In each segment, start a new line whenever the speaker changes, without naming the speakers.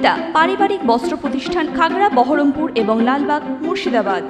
সুনিতা পারিবারিক বস্ত্র প্রতিষ্ঠান, খাগড়া, বহরমপুর এবং লালবাগ, মুর্শিদাবাদ।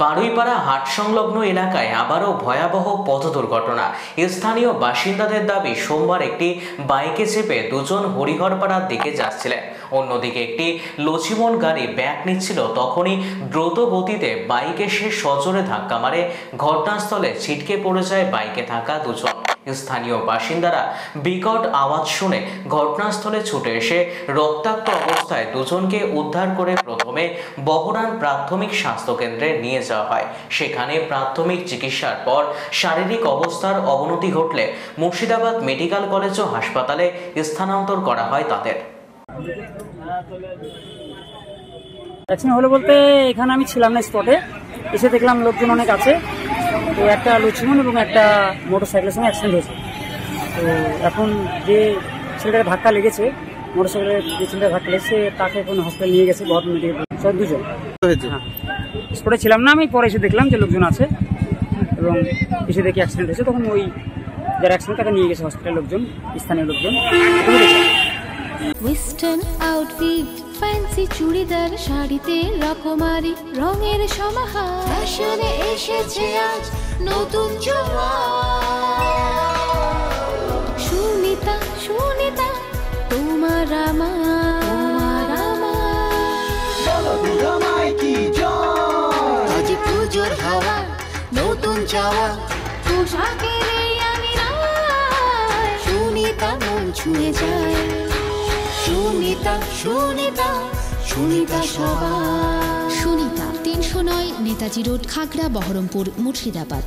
বারুইপাড়া হাট সংলগ্ন এলাকায় আবারও ভয়াবহ পথ দুর্ঘটনা। স্থানীয় বাসিন্দাদের দাবি, সোমবার একটি বাইকে চেপে দুজন হরিহরপাড়ার দিকে যাচ্ছিলেন। অন্যদিকে একটি লচিমন গাড়ি ব্যাক নিচ্ছিল। তখনই দ্রুত গতিতে বাইকে সে সজোরে ধাক্কা মারে। ঘটনাস্থলে ছিটকে পড়ে যায় বাইকে থাকা দুজন। স্থানীয় বাসিন্দারা বিকট আওয়াজ শুনে ঘটনাস্থলে ছুটে এসে রক্তাক্ত অবস্থায় দুজনকে উদ্ধার করে প্রথমে বহরান প্রাথমিক স্বাস্থ্য কেন্দ্রে নিয়ে যাওয়া হয়। সেখানে প্রাথমিক চিকিৎসার পর শারীরিক অবস্থার অবনতি ঘটলে মুর্শিদাবাদ মেডিকেল কলেজ ও হাসপাতালে স্থানান্তর করা হয় তাদের।
অ্যাক্সিডেন্ট হলো বলতে এখানে আমি ছিলাম না, স্পটে এসে দেখলাম লোকজন অনেক আছে। তো একটা লক্ষ্মণ এবং একটা মোটরসাইকেলের সঙ্গে অ্যাক্সিডেন্ট হয়েছে। তো এখন যে ছেলেটার ধাক্কা লেগেছে, মোটরসাইকেলের যে ছেলেটার ধাক্কা লেগেছে তাকে এখন হসপিটালে নিয়ে গেছে বহরমপুর মেডিকেল। সব দুজন স্পটে ছিলাম না আমি, পরে এসে দেখলাম যে লোকজন আছে এবং এসে দেখি অ্যাক্সিডেন্ট হয়েছে। তখন ওই যারা অ্যাক্সিডেন্ট তাকে নিয়ে গেছে হসপিটালের লোকজন, স্থানীয় লোকজন।
ওয়েস্টার্ন আউটফিট, ফ্যান্সি চুড়িদার, শাড়িতে রকমারি রঙের সমাহার, ফ্যাশনে এসেছে আজ নতুন সুনিতা, সুনিতা তোমার আমার আজ পুজোর হাওয়া, নতুন চাওয়া পোশাকের আমি সুনিতা মন ছুঁয়ে যায়। সুনিতা, সুনিতা, সুনিতা সবার। সুনিতা 309 নেতাজি রোড, খাগড়া, বহরমপুর, মুর্শিদাবাদ।